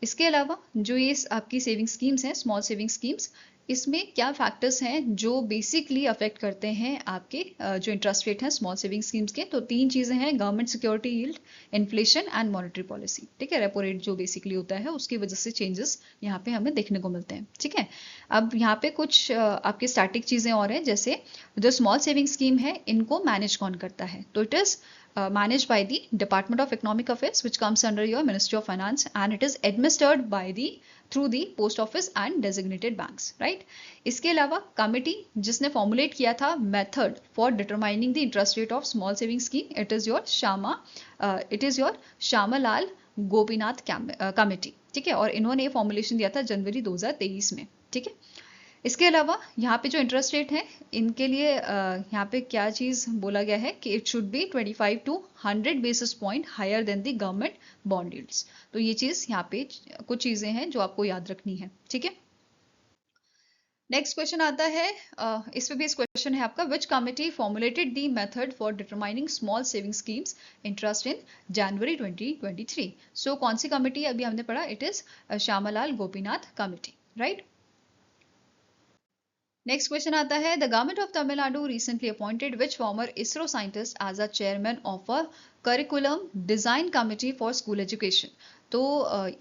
इसके अलावा जो ये आपकी सेविंग स्कीम्स हैं स्मॉल सेविंग स्कीम्स, इसमें क्या फैक्टर्स हैं जो बेसिकली अफेक्ट करते हैं आपके जो इंटरेस्ट रेट हैं स्मॉल सेविंग स्कीम्स के, तो 3 चीजें हैं, government security yield, inflation and monetary policy, ठीक है, रेपो रेट जो बेसिकली होता है उसकी वजह से चेंजेस यहाँ पे हमें देखने को मिलते हैं, ठीक है। अब यहाँ पे कुछ आपके स्टैटिक चीजें और हैं, जैसे जो स्मॉल सेविंग स्कीम है इनको मैनेज कौन करता है, तो it is managed by the Department of Economic Affairs, which comes under your Ministry of Finance, and it is administered by the through the post office and designated banks, right? इसके अलावा कमिटी जिसने फॉर्मुलेट किया था method for determining the interest rate of small saving scheme, it is your Shyamala Gopinath committee, ठीक है, और इन्होंने ये फॉर्मुलेशन दिया था जनवरी 2023 में, ठीक है। इसके अलावा यहाँ पे जो इंटरेस्ट रेट है इनके लिए यहाँ पे क्या चीज बोला गया है कि it should be 25 to 100 basis point higher than the government bond yields, तो ये चीज यहाँ पे कुछ चीजें हैं जो आपको याद रखनी है, ठीक है। नेक्स्ट क्वेश्चन आता है, इस पे भी इस क्वेश्चन है आपका, which committee formulated the method for determining small saving schemes interest in January 2023, so कौन सी कमिटी अभी हमने पढ़ा, it is Shyamalal Gopinath committee, right. Next question आता है, the government of Tamil Nadu recently appointed which former ISRO scientist as a chairman of a curriculum design committee for school education, तो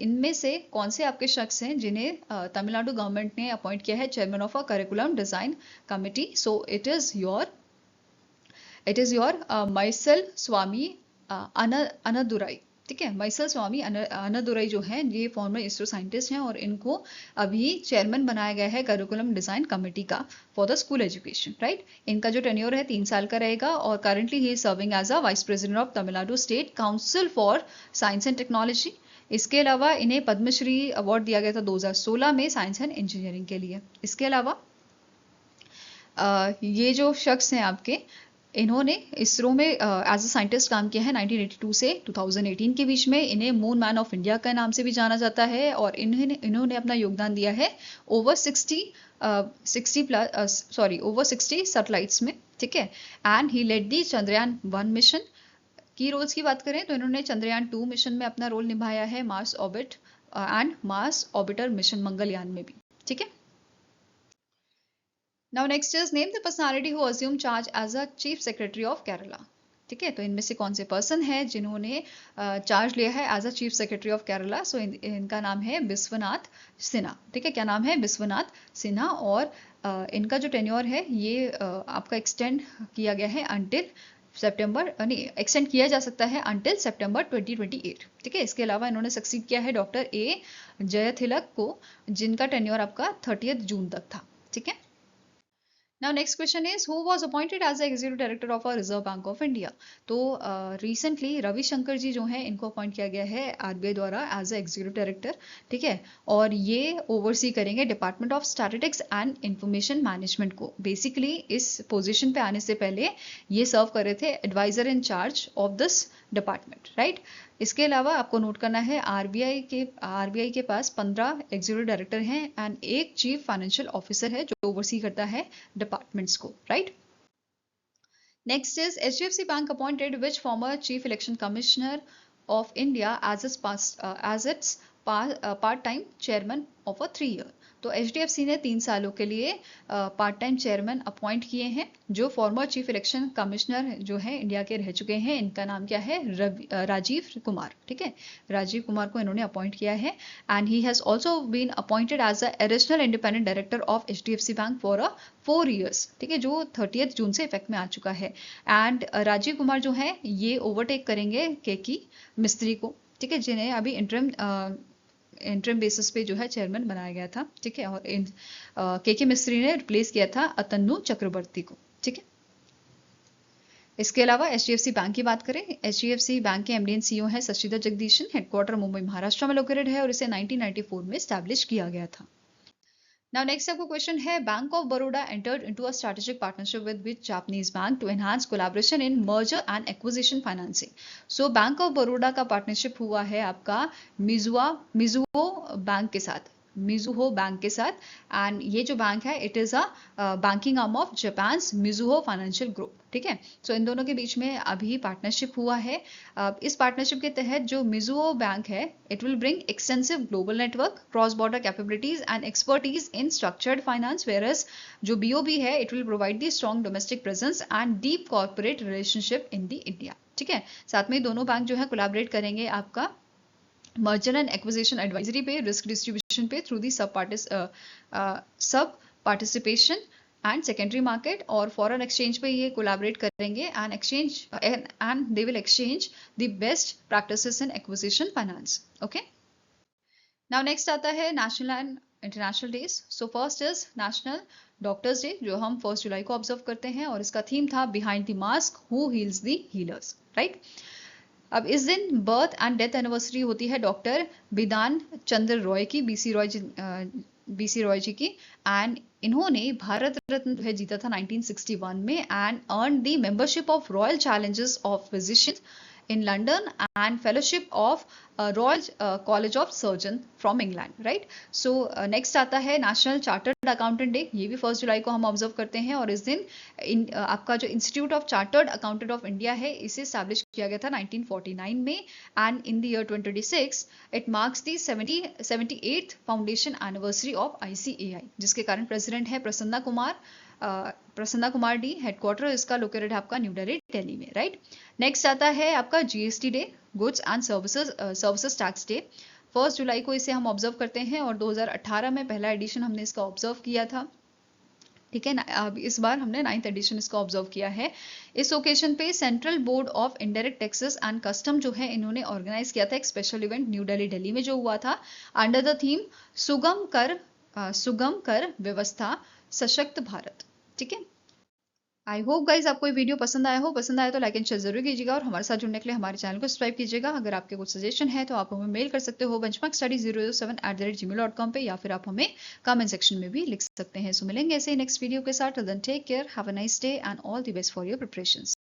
इनमें से कौन से आपके शख्स हैं जिन्हें तमिलनाडु गवर्नमेंट ने अपॉइंट किया है chairman of a curriculum design committee, so it is your Mylswamy Annadurai, ठीक है, माइसल स्वामी अनादुराई जो है ये फॉर्मर इसरो साइंटिस्ट हैं और इनको अभी चेयरमैन बनाया गया है करिकुलम डिजाइन कमेटी का for the school education, right. इनका जो टेन्योर है 3 साल का रहेगा और करंटली ही serving as a vice president of Tamil Nadu state council for science and technology. इसके अलावा इन्हें पद्मश्री अवार्ड दिया गया था 2016 में साइंस एंड इंजीनियरिंग के लिए। इसके अलावा ये जो शख्स हैं आपके, इन्होंने इसरो में एज अ साइंटिस्ट काम किया है 1982 से 2018 के बीच में। इन्हें मून मैन ऑफ इंडिया का नाम से भी जाना जाता है और इन्होंने अपना योगदान दिया है ओवर 60 सैटेलाइट्स में, ठीक है, and he led the Chandrayaan 1 मिशन। की रोल्स की बात करें तो इन्होंने चंद्रयान 2 मिशन में अपना रोल निभाया है, Mars orbit and Mars orbiter mission Mangalyaan में भी, ठीक है। Now next is name the personality who assumed charge as a chief secretary of Kerala, ठीक है, तो इनमें से कौन से पर्सन है जिन्होंने चार्ज लिया है as a chief secretary of Kerala, so इनका नाम है बिस्वनाथ सिन्हा, ठीक है, क्या नाम है, बिस्वनाथ सिन्हा, और इनका जो टेन्योर है ये आपका एक्सटेंड किया गया है अंटिल एक्सटेंड किया जा सकता है अंटिल सितंबर 2028, ठीक है। इसके अलावा इन्होंने सक्सीड किया है डॉक्टर ए जयथिलक को, जिनका टेन्योर आपका 30 जून तक था, ठीक है। Now next question is who was appointed as the executive director of a Reserve Bank of India, तो रिसेंटली रविशंकर जी जो हैं इनको अपॉइंट किया गया है आरबीआई द्वारा एज ए एग्जीक्यूटिव डायरेक्टर, ठीक है, और ये ओवरसी करेंगे department of statistics and information management को। बेसिकली इस पोजीशन पे आने से पहले ये सर्व कर रहे थे adviser in charge of this department, right. इसके अलावा आपको नोट करना है आरबीआई के पास 15 एग्जीक्यूटिव डायरेक्टर हैं एंड एक चीफ फाइनेंशियल ऑफिसर है जो ओवरसी करता है डिपार्टमेंट्स को, right. Next is HDFC bank appointed which former chief election commissioner of India as it's part time chairman of a 3 year, तो एचडीएफसी ने 3 सालों के लिए पार्ट टाइम चेयरमैन अपॉइंट किए हैं जो फॉर्मर चीफ इलेक्शन कमिश्नर जो है इंडिया के रह चुके हैं। इनका नाम क्या है, राजीव कुमार, ठीक है, राजीव कुमार को इन्होंने अपॉइंट किया है and he has also been appointed as a additional independent director of HDFC bank for a 4 years, ठीक है, जो 30 जून से इफेक्ट में आ चुका है। एंड राजीव कुमार जो है ये ओवरटेक करेंगे केकी मिस्त्री को, ठीक है, जिन्हें अभी इंटरम बेसिस पे जो है चेयरमैन बनाया गया था, ठीक है, और केके मिस्त्री ने रिप्लेस किया था अतन्नु चक्रवर्ती को, ठीक है। इसके अलावा एचडीएफसी बैंक की बात करें, एचडीएफसी बैंक के एमडी एंड सीईओ है शशिधर जगदीशन, हेडक्वार्टर मुंबई महाराष्ट्र में लोकेटेड है और इसे 1994 में स्टैब्लिश किया गया था। Now next आपको क्वेश्चन है, bank of Baroda entered into a strategic partnership with which Japanese bank to enhance collaboration in merger and acquisition financing. So bank of Baroda का पार्टनरशिप हुआ है आपका मिजुहो बैंक के साथ, मिजुहो बैंक के साथ, एंड ये जो बैंक है it is a banking arm of Japan's Mizuho financial group. ठीक है, सो इन दोनों के बीच में अभी पार्टनरशिप हुआ है। इस पार्टनरशिप के तहत जो मिजुहो बैंक है it will bring extensive global network, cross border capabilities and expertise in structured finance, whereas जो बीओबी है it will provide the strong domestic presence and deep corporate relationship in the India. ठीक है, साथ में दोनों बैंक जो है कोलैबोरेट करेंगे आपका मर्जर एंड एक्विजिशन एडवाइजरी पे, रिस्क डिस्ट्रीब्यूशन पे थ्रू दी सब पार्टिसिपेशन एंड सेकेंडरी मार्केट, और फॉरेन एक्सचेंज पे ये कोलैबोरेट करेंगे and they will exchange the best practices in acquisition finance. Okay, now next आता है national and international days. So first is national doctors day जो हम 1 जुलाई को ऑब्जर्व करते हैं और इसका थीम था behind the mask who heels the healers. Right, अब इस दिन बर्थ एंड डेथ एनिवर्सरी होती है डॉक्टर बिधान चंद्र रॉय की, बीसी रॉय जी की, एंड इन्होंने भारत रत्न है जीता था 1961 में and earn the membership of royal challenges of physicians in London and fellowship of royal college of surgeon from England. Right, so next आता है नेशनल चार्टर्ड अकाउंटेंट डे, ये भी 1 जुलाई को हम ऑब्जर्व करते हैं और इस दिन आपका जो institute of chartered accountant of India है इसे स्टैब्लिश किया गया था 1949 में, and in the year 2026 it marks the 78th foundation anniversary of ICAI, जिसके कारण प्रेसिडेंट है प्रसन्ना कुमार डी, हेडक्वार्टर इसका लोकेटेड है आपका न्यू दिल्ली में। राइट, नेक्स्ट आता है आपका GST day, goods and services tax day. 1 जुलाई को इसे हम ऑब्जर्व करते हैं और 2018 में पहला एडिशन हमने इसका ऑब्जर्व किया था। ठीक है ना, अब इस बार हमने 9th एडिशन इसका ऑब्जर्व किया है। इस ओकेजन पे central board of indirect taxes and custom जो है इन्होंने ऑर्गेनाइज किया था एक स्पेशल इवेंट न्यू दिल्ली में जो हुआ था अंडर द थीम सुगम कर व्यवस्था सशक्त भारत। ठीक है, आई होप गाइज आपको ये वीडियो पसंद आया हो। पसंद आया तो लाइक एंड शेयर जरूर कीजिएगा और हमारे साथ जुड़ने के लिए हमारे चैनल को सब्सक्राइब कीजिएगा। अगर आपके कुछ सजेशन है तो आप हमें मेल कर सकते हो benchmarkstudy007@gmail.com पे, या फिर आप हमें कमेंट सेक्शन में भी लिख सकते हैं। सो मिलेंगे ऐसे ही नेक्स्ट वीडियो के साथ। Till then take care, have a nice day and all the best for your preparations.